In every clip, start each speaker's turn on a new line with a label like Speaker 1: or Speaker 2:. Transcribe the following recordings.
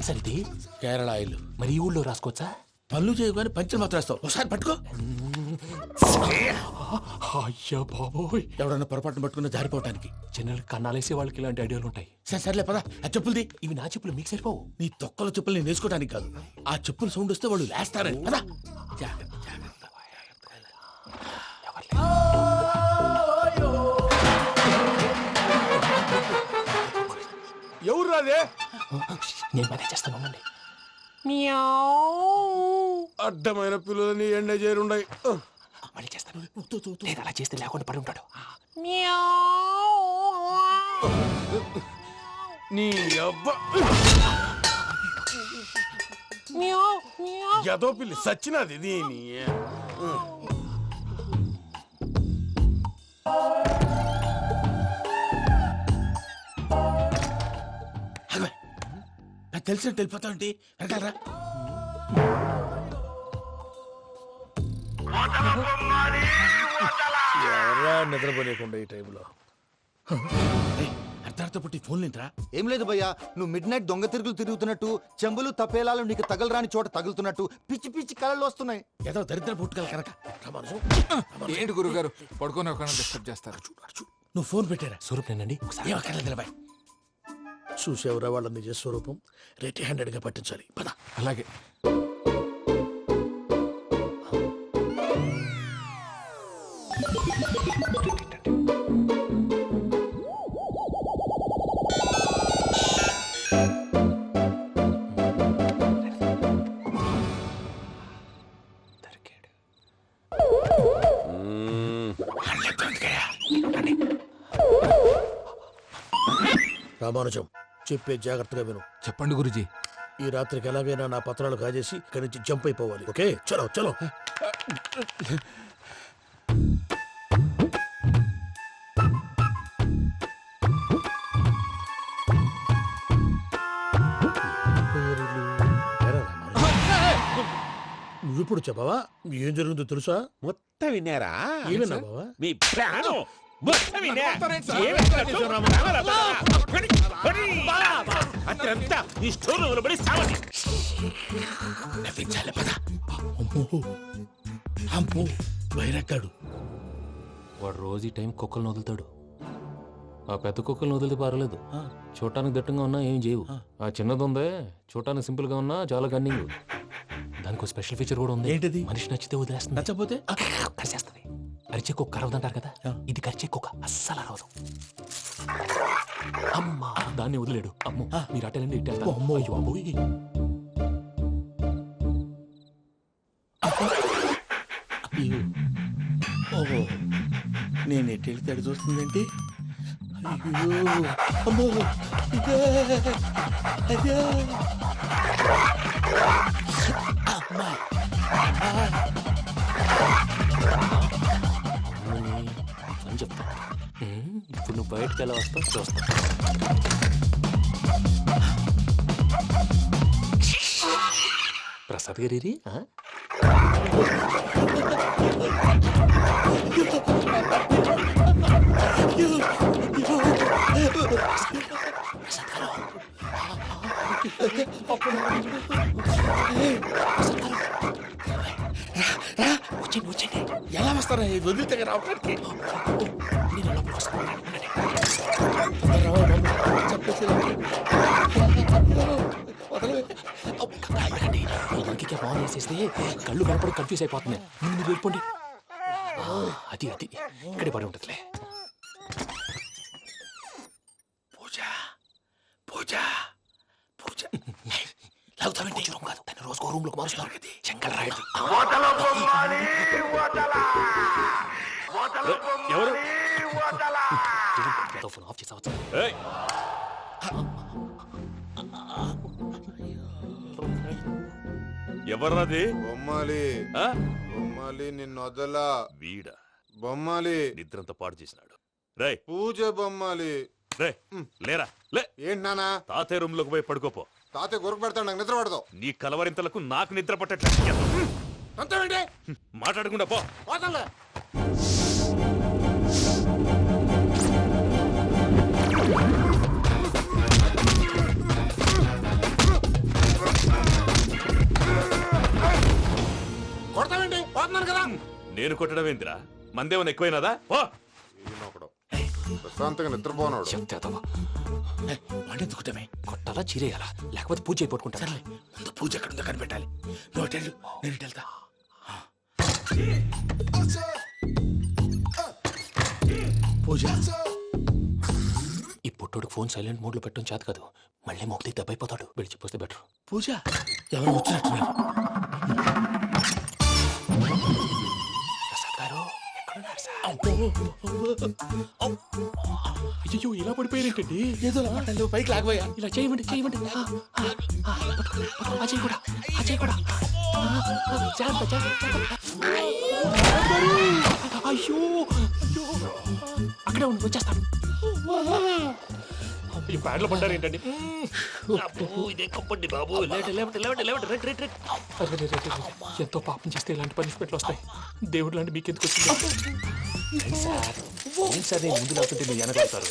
Speaker 1: ఏం సార్ ఇది?
Speaker 2: కేరళ ఆయిల్.
Speaker 1: మరి ఈ ఊళ్ళో రాసుకోవచ్చా?
Speaker 2: పళ్ళు చేయగానే పంచలు మాత్రం వేస్తావు. ఒకసారి పట్టుకో.
Speaker 1: అయ్యా బాబోయ్,
Speaker 2: ఎవడన్నా పొరపాటున పట్టుకున్న జారిపోవటానికి.
Speaker 1: జనరల్ కన్నాలేసే వాళ్ళకి ఇలాంటి ఐడియాలు ఉంటాయి.
Speaker 2: సర్లే పద, ఆ చెప్పులది.
Speaker 1: ఇవి నా చెప్పులు, మీకు సరిపోవు.
Speaker 2: నీ తొక్కల చెప్పులు నేను వేసుకోవడానికి కాదు, ఆ చెప్పులు సౌండ్ వస్తే వాళ్ళు లేస్తారని. పద.
Speaker 3: ఎవరు రాదే?
Speaker 1: నేను మనే చేస్తాను.
Speaker 3: అడ్డమైన పిల్లలని ఎండ చేరుండయి.
Speaker 1: మళ్ళీ చేస్తాను. నేను అలా చేస్తే లేకుండా పడి ఉంటాడు.
Speaker 3: నీ అబ్బా ఎదో పిల్లి సచ్చినది దీని.
Speaker 2: తెలిసినట్టు వెళ్ళిపోతా ఉంటే వెనకాలరా.
Speaker 3: ఎవరా నిద్రపోలేకుండా ఈ టైంలో?
Speaker 2: అర్ధార్థ పుట్టి ఫోన్ లేంట్రా.
Speaker 4: ఏం లేదు భయ్యా, నువ్వు మిడ్ నైట్ దొంగ తిరుగులు తిరుగుతున్నట్టు, చెంబులు తపేలాలు నీకు తగలరాని చోట తగులుతున్నట్టు పిచ్చి పిచ్చి కళలు వస్తున్నాయి.
Speaker 2: ఏదో దరిద్ర పుట్టుకల కనుక.
Speaker 5: ఏంటి గురుగారు పడుకొని ఒక డిస్టర్బ్ చేస్తారు?
Speaker 2: నువ్వు ఫోన్ పెట్టారా?
Speaker 1: స్వరూప్ నేనండి. ఒకసారి
Speaker 2: నిలబాయ్. చూసేవరా వాళ్ళ నిజ స్వరూపం. రెట్టి హ్యాండెడ్ గా పట్టించాలి. పద.
Speaker 5: అలాగే.
Speaker 2: రామానుజం, చెప్పే జాగ్రత్తగా విను.
Speaker 5: చెప్పండి గురుజీ.
Speaker 2: ఈ రాత్రికి ఎలాగైనా నా పత్రాలు కాజేసి ఇక్కడి నుంచి జంప్ అయిపోవాలి. ఓకే, చలో చలో. నువ్విప్పుడు చెప్పవా? ఏం జరుగుతుందో తెలుసా?
Speaker 3: మొత్తం విన్నారా?
Speaker 2: ఏమన్నా బావా?
Speaker 3: మీ ప్రాణం అత్యంతా ఈ స్టోర్ పడి సావని
Speaker 2: నవ్వించాలి. పద. అమ్మో వైరక్కాడు.
Speaker 1: వాడు రోజు ఈ టైం కుక్కలను వదులుతాడు. ఆ పెద్ద కుక్కలను వదిలితే పర్లేదు, చూడటానికి దట్టంగా ఉన్నా ఏం చేయవు. ఆ చిన్నది ఉందే, చూడటానికి సింపుల్ గా ఉన్నా చాలా కన్నింగ్. దానికి స్పెషల్ ఫీచర్ కూడా ఉంది.
Speaker 2: ఏంటిది?
Speaker 1: మనిషి నచ్చితే వదిలేస్తుంది,
Speaker 2: నచ్చపోతే
Speaker 1: కరిచేస్తుంది. అరిచే కుక్క అరవదంటారు కదా, ఇది కరిచే కుక్క అస్సలు అరవదు. అమ్మా, దాన్ని వదిలేడు. అమ్మో, మీరు అటెండి ఇట్టే.
Speaker 2: అమ్మో.
Speaker 1: అయ్యో అమ్మోయ్.
Speaker 2: ఓహో, నేను ఎట్టెళ్ళి తడి చూస్తుందేంటి? అయ్యో అమ్మో, ఇదే అదే. అమ్మా
Speaker 1: అని చెప్తా. ఇప్పుడు నువ్వు బయటకు ఎలా వస్తావు చూస్తా. ప్రసాద్ గారి వచ్చండి.
Speaker 2: ఎలా వస్తారా? వదిలితే రావడానికి
Speaker 1: ఇంకే ఫోన్ వేసేస్తే కళ్ళు కనపడి కన్ఫ్యూజ్ అయిపోతున్నాయి. మీరు వెళ్ళిపోండి. అది అది ఇక్కడే పడి ఉంటుందిలే.
Speaker 2: పూజ పూజ పూజ లాగుతామంటే
Speaker 1: రూమ్ కాదు, దాన్ని రోజుకో రూమ్ లోకి మారుస్తున్నారు కదా. చెంగల్ రాయడం.
Speaker 3: ఎవరు?
Speaker 1: ఫోన్ ఆఫ్ చేసావచ్చు.
Speaker 3: ఎవర్రాది?
Speaker 6: బొమ్మాలి. బొమ్మాలి నిన్ను వదలా.
Speaker 3: వీడ
Speaker 6: బొమ్మాలి
Speaker 3: నిద్రంతా పాడు చేసినాడు. రే
Speaker 6: పూజ బొమ్మాలి.
Speaker 3: రే లేరా లే.
Speaker 6: ఏంటి నానా?
Speaker 3: తాతయ్య రూమ్ లోకి పోయి పడుకోపో.
Speaker 6: తాతయ్య గురకు పెడతాడు, నాకు నిద్ర పడదు.
Speaker 3: నీ కలవరింతలకు నాకు నిద్ర పట్టట్లేదు.
Speaker 6: అంతేంటి?
Speaker 3: మాట్లాడకుండా పో.
Speaker 6: పోతాలే.
Speaker 3: నేను కొట్టడం ఏంటిరా? మందేమన్నా ఎక్కువైనదా? ఓ
Speaker 6: ఈయనొకడు. ప్రశాంతంగా నిద్రపోనాడు.
Speaker 2: వాడిని దుక్కుతామే.
Speaker 1: కొట్టాలా చీరేయాలా లేకపోతే పూజ అయిపోట్టుకుంటా.
Speaker 2: సర్లే, ముందు పూజ ఎక్కడ ఉందో కనిపెట్టాలి. నువ్వు అటు వెళ్ళు, నేను ఇటు వెళ్తా. పూజ,
Speaker 1: ఈ పుట్టోడికి ఫోన్ సైలెంట్ మోడ్ లో పెట్టడం చేత కాదు. మళ్ళీ మొక్కి దెబ్బైపోతాడు. విడిచిపోతే బెటర్.
Speaker 2: పూజ, ఎవరు వచ్చినట్టున్నారు?
Speaker 1: ప్రసాద్ గారు ఎక్కడున్నారు సార్? అయ్యో ఇలా పడిపోయారేంటండి?
Speaker 2: ఏదో మాటలు పైకి లాగబోయా.
Speaker 1: ఇలా చేయమండి చేయమండి. అజయ్ కూడా అజయ్ కూడా. జాగ్రత్త జాగ్రత్త. అయ్యో అయ్యో అక్కడే ఉండి వచ్చేస్తాను. ఈ బ్యాడ్లో పడ్డారు ఏంటండి? ఇదే కప్పండి బాబు. ఎంతో పాపం చేస్తే ఇలాంటి పనిష్మెంట్లు వస్తాయి. దేవుడు లాంటి మీకు ఎందుకు వచ్చింది? సార్ నేను ముందు లేకుంటే మీరు వెనకాడతారు.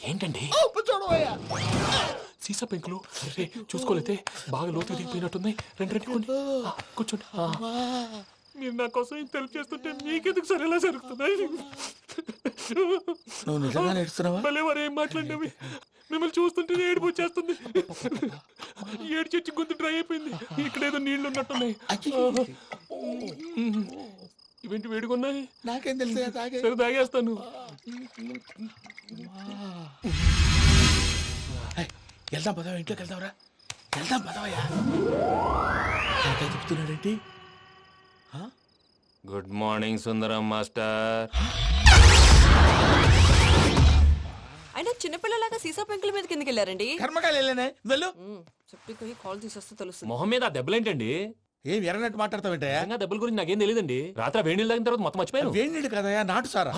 Speaker 1: ఏంటండి సీసా పెంకులు? అరే చూసుకోలేతే బాగా లోతుకు దిగిపోయినట్టున్నాయి. రెండు రెండు కొన్ని కూర్చోండి. మీరు నా కోసం ఇంత హెల్ప్ చేస్తుంటే మీకెందుకు సరే ఎలా జరుగుతున్నాయి?
Speaker 2: నువ్వు నిజంగా నేర్చుతున్నావా?
Speaker 1: మళ్ళీ వారు ఏం మాట్లాడినవి మిమ్మల్ని చూస్తుంటే ఏడుపు వచ్చేస్తుంది. ఏడు చెట్టు గొంతు డ్రై అయిపోయింది. ఇక్కడ ఏదో నీళ్లు ఉన్నట్టున్నాయి. ఇవేంటి వేడుకున్నాయి?
Speaker 2: నాకేం తెలుసు,
Speaker 1: సరే తాగేస్తాను.
Speaker 2: వెళ్దాం పదవా, ఇంట్లోకి వెళ్దాంరా. వెళ్దాం పదవయ్యా. చెప్తున్నాడేంటి?
Speaker 1: గుడ్ మార్నింగ్ సుందరం మాస్టర్.
Speaker 7: అయినా చిన్నపిల్లలాగా సీసా పెంకుల మీద కిందకి వెళ్ళారండి.
Speaker 2: కర్మకాయలు వెళ్ళానే, వెళ్ళు.
Speaker 7: చెప్పి కాల్ తీసేస్తే తెలుస్తుంది.
Speaker 1: మొహం మీద ఆ దెబ్బలేంటండి?
Speaker 2: ఏం ఎర్రనట్టు మాట్లాడతావేంటయా?
Speaker 1: నిజంగా దెబ్బల గురించి నాకేం తెలియదండి. రాత్రి వేడి నీళ్ళు తాగిన తర్వాత మొత్తం మర్చిపోయాను.
Speaker 2: వేణిడు కదయా, నాటు సారా.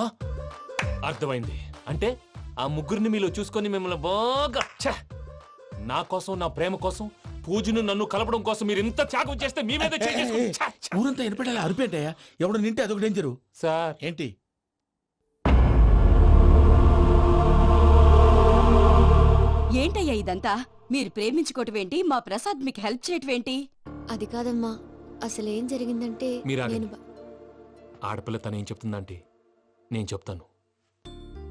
Speaker 1: అర్థమైంది. అంటే ఆ ముగ్గురిని మీలో చూసుకొని మిమ్మల్ని బాగా నా కోసం నా ప్రేమ కోసం పూజను నన్ను కలపడం కోసం మీరు ఇంత త్యాగం చేస్తే మీ మీద
Speaker 2: ఊరంతా వినపడేలా అరిపేటయా. ఎవడు నింటే అదొక డేంజరు.
Speaker 1: సార్
Speaker 2: ఏంటి?
Speaker 8: ఏంటయ్యా ఇదంతా? మీరు ప్రేమించుకోవటం ఏంటి? మా ప్రసాద్ మీకు హెల్ప్ చేయటం ఏంటి?
Speaker 9: అది కాదమ్మా, అసలేం జరిగిందంటే
Speaker 1: మీరు
Speaker 9: నేను
Speaker 1: ఆగండి. ఆడపిల్ల తను ఏం చెప్తుందంటే నేను చెప్తాను.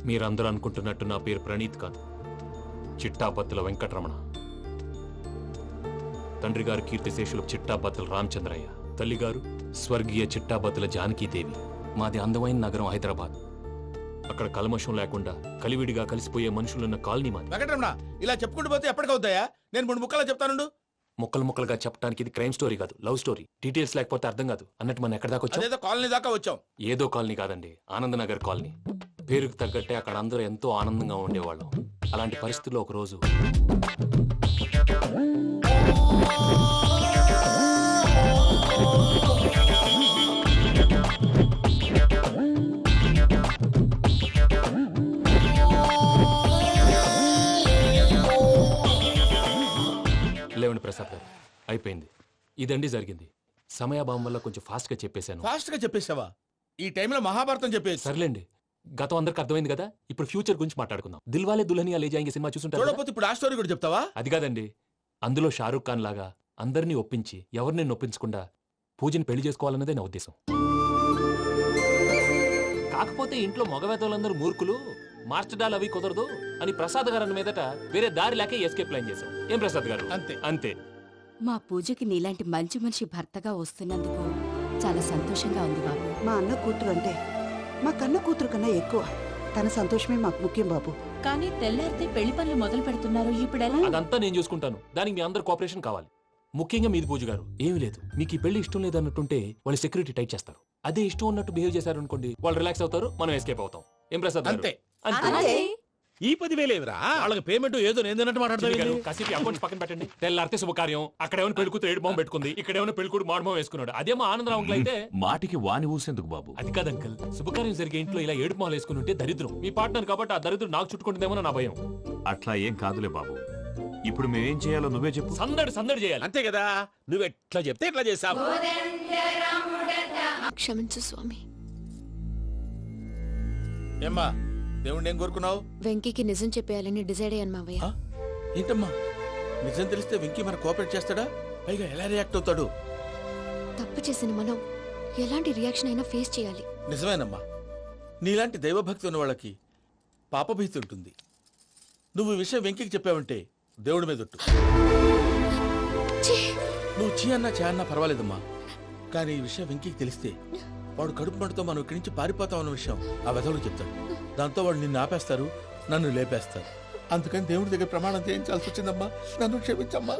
Speaker 1: మీరందరూ అనుకుంటున్నట్టు నా పేరు ప్రణీత్ కాదు, చిట్టాబత్తుల వెంకటరమణ. తండ్రి గారు కీర్తిశేషులు చిట్టాబత్తుల రామచంద్రయ్య, తల్లిగారు స్వర్గీయ చిట్టాబత్తుల జానకీదేవి. మాది అందమైన నగరం హైదరాబాద్. అక్కడ కల్మషం లేకుండా కలివిడిగా కలిసిపోయే మనుషులున్న కాలనీ మాది.
Speaker 2: వెంకటరమణ, ఇలా చెప్పుకుంటూ పోతే ఎప్పటికవుతాయా? నేను 3 ముక్కలా చెప్తానుండు.
Speaker 1: ముక్కలు ముక్కలుగా చెప్పడానికి ఇది క్రైమ్ స్టోరీ కాదు, లవ్ స్టోరీ. డీటెయిల్స్ లేకపోతే అర్థం కాదు. అన్నట్టు మనం ఎక్కడ దాకా వచ్చాం?
Speaker 2: అదేదో కాలనీ దాకా వచ్చాం.
Speaker 1: ఏదో కాలనీ కాదండి, ఆనందనగర్ కాలనీ. పేరుకు తగ్గట్టే అక్కడ అందరూ ఎంతో ఆనందంగా ఉండేవాళ్ళం. అలాంటి పరిస్థితుల్లో ఒక రోజు లేవండి ప్రసాద్ గారు, అయిపోయింది. ఇదండి జరిగింది. సమయాభావం వల్ల కొంచెం ఫాస్ట్ గా చెప్పేశాను.
Speaker 2: ఫాస్ట్ గా చెప్పేసావా? ఈ టైంలో మహాభారతం చెప్పేసి.
Speaker 1: సర్లేండి, గతం అందరికి అర్థమైంది కదా. ఇప్పుడు ఫ్యూచర్ గురించి మాట్లాడుకుందాం. దిల్వాలే దుల్హనియా లే జాయేంగే సినిమా చూసుంటారు కదా?
Speaker 2: చూడకపోతే ఇప్పుడు ఆ స్టోరీ కూడా చెప్తావా?
Speaker 1: అది కాదండి, అందులో షారూక్ ఖాన్ లాగా అందరినీ ఒప్పించి ఎవరిని నొప్పించకుండా పూజని పెళ్లి చేసుకోవాలన్నదే నా ఉద్దేశం. కాకపోతే ఇంట్లో మగవేతలందరూ మూర్ఖులు, మార్చడాలు అవి కుదరదు అని ప్రసాద్ గారు అన్న మీదట వేరే దారి లేక ఎస్కేప్ ప్లాన్ చేశాం. ఏం ప్రసాద్ గారు?
Speaker 2: అంతే
Speaker 1: అంతే.
Speaker 8: మా పూజకి నీలాంటి మంచి మనిషి భర్తగా వస్తున్నందుకు చాలా సంతోషంగా ఉంది బాబు.
Speaker 10: మా అన్న కూతురు అంటే మా కన్న కూతురు కన్నా ఎక్కువ. తన సంతోషమే మాకు ముఖ్యం బాబు.
Speaker 8: కానీ తెల్లారితే పెళ్లి పనులు మొదలు పెడుతున్నారు, ఇప్పుడెలా?
Speaker 1: అదంతా నేను చూసుకుంటాను. దానికి మీ అందరు కోఆపరేషన్ కావాలి. ముఖ్యంగా మీది పూజ గారు. ఏమీ లేదు, మీకు ఈ పెళ్లి ఇష్టం లేదు అన్నట్టుంటే వాళ్ళు సెక్యూరిటీ టైట్ చేస్తారు. అదే ఇష్టం ఉన్నట్టు బిహేవ్ చేశారు అనుకోండి, వాళ్ళు రిలాక్స్ అవుతారు, మనం ఎస్కేప్ అవుతాం. ఏం ప్రసాద్ గారు?
Speaker 2: అంతే.
Speaker 8: అంతే.
Speaker 3: ఈ 10,000 ఏమిరా?
Speaker 2: వాళ్ళకి పేమెంట్ ఏదో నేను
Speaker 1: చిన్ని గారు,
Speaker 2: మాట్లాడతాను.
Speaker 1: కాసేపు అకౌంట్స్ పక్కన పెట్టండి. తెల్లారితే శుభకార్యం. అక్కడేమైనా పెళ్లి కూతురు ఏడు బాంబు పెట్టుకుంది, ఇక్కడేమైనా పెళ్లి కూతురు మాడు బాంబు వేసుకున్నాడు. అదేమో ఆనందరావు అంకుల్ అయితే
Speaker 3: మాటికి వాని ఊసేందుకు బాబు?
Speaker 1: అది కాదు అంకుల్, శుభకార్యం జరిగే ఇంట్లో ఇలా ఏడు మాలు వేసుకుని ఉంటే దరిద్రం. మీ పార్ట్నర్ కాబట్టి ఆ దరిద్రం నాకు చుట్టుకుంటుందేమో నా భయం.
Speaker 3: అట్లా ఏం కాదులే బాబు. ఇప్పుడు మేమేం చేయాలో నువ్వే చెప్పు.
Speaker 1: సందడి సందడి చేయాలి.
Speaker 3: అంతే కదా, నువ్వు ఎట్లా చెప్తే ఎట్లా చేసావు.
Speaker 9: క్షమించు స్వామి.
Speaker 2: ఏమ్మా, దేవుణ్ణి ఏం కోరుకున్నావు?
Speaker 9: వెంకీకి నిజం చెప్పేయాలని డిసైడ్ అయ్యాను మావయ్య.
Speaker 2: ఏంటమ్మా, నిజం తెలిస్తే వెంకీ మన కోఆపరేట్ చేస్తాడా? పైగా ఎలా రియాక్ట్ అవుతాడు?
Speaker 9: తప్పు చేసిన మనం ఎలాంటి రియాక్షన్ అయినా ఫేస్ చేయాలి.
Speaker 3: నిజమేనమ్మా, నీలాంటి దైవభక్తి ఉన్న వాళ్ళకి పాపభీతి ఉంటుంది. నువ్వు ఈ విషయం వెంకికి చెప్పావంటే దేవుడి మీద ఒట్టు. నువ్వు చీ అన్నా చే అన్నా పర్వాలేదమ్మా, కానీ ఈ విషయం వెంకికి తెలిస్తే వాడు కడుపు మంటతో మనం ఇక్కడి నుంచి పారిపోతాం అన్న విషయం ఆ వెధవుడు చెప్తాడు. దాంతో వాడు నిన్ను ఆపేస్తారు, నన్ను లేపేస్తారు. అందుకని దేవుడి దగ్గర ప్రమాణం చేయించాల్సి వచ్చిందమ్మా, నన్ను క్షమించమ్మా.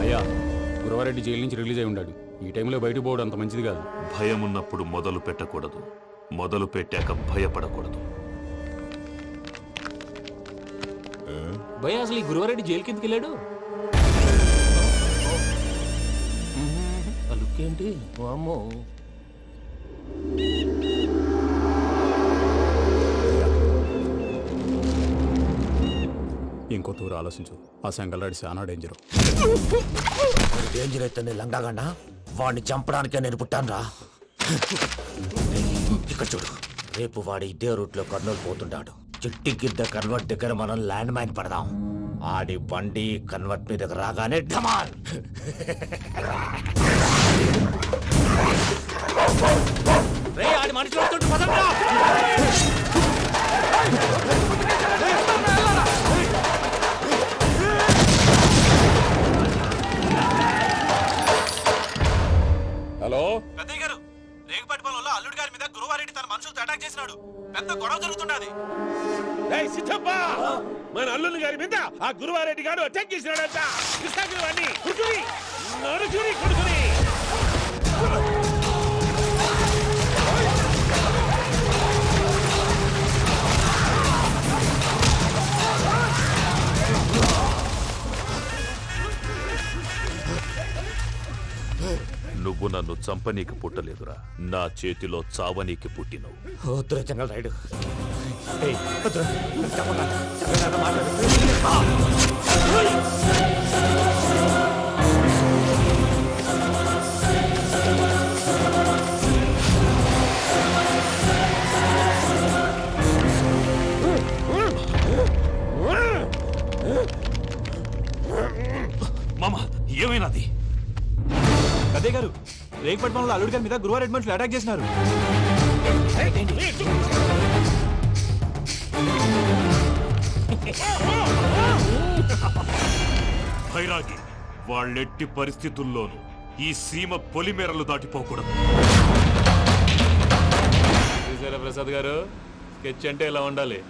Speaker 1: అయ్యా, గురవారెడ్డి జైలు నుంచి రిలీజ్ అయి ఉన్నాడు. ఈ టైంలో బయటకు పోవడం అంత మంచిది కాదు.
Speaker 11: భయం ఉన్నప్పుడు మొదలు పెట్టకూడదు, మొదలు పెట్టాక భయపడకూడదు.
Speaker 1: భయ అసలు ఈ గురవారెడ్డి జైలు కిందకి వెళ్ళాడు. ఆ లుక్ ఏంటి? అమ్మో,
Speaker 12: ఇంకో తూరు ఆలోచించు. ఆ సంగల్రాడి చాలా డేంజర్.
Speaker 2: డేంజర్ అయితే లంగాగండా వాడిని చంపడానికే నేను పుట్టాను రా. ఇక్కడ చూడు, రేపు వాడు ఇదే రూట్ లో కర్నూలు పోతుంటాడు. చిట్టి గిద్ద కన్వర్ట్ దగ్గర మనం ల్యాండ్ మైన్ పడదాం. ఆడి బండి కన్వర్ట్ మీద రాగానే ఢమాల్. ఆడి మనుషులు వస్తుంటే పదండ్రా.
Speaker 3: హలో
Speaker 4: పెద్దయ్య గారు, రేగుపాటి పొలంలో అల్లుడి గారి మీద గురువారెడ్డి తన మనుషులతో అటాక్ చేసినాడు. పెద్ద గొడవ జరుగుతున్నది.
Speaker 3: సిద్ధప్ప, మన అల్లుని గారి మీద ఆ గురువారెడ్డి గారు అటాక్ చేసినాడంట. కృష్ణాగిరి కుడుకుని నడుచుని కొడుకుని.
Speaker 11: నువ్వు నన్ను చంపనీకి పుట్టలేదురా, నా చేతిలో చావనీకి పుట్టినవు.
Speaker 2: వద్దురా జంగల్ రైడ్.
Speaker 11: మామ, ఏమైనాది?
Speaker 4: పెద్దయ్య గారు, రేగుపాటి పొలంలో అల్లుడి గారి మీద గురువారెడ్డి మనుషులు అటాక్ చేసినారు.
Speaker 11: భైరాగి, వాళ్ళెట్టి పరిస్థితుల్లోనూ ఈ సీమ పొలిమేరలు దాటిపోకూడదు.
Speaker 1: చూసారా ప్రసాద్ గారు, స్కెచ్ అంటే ఇలా ఉండాలి.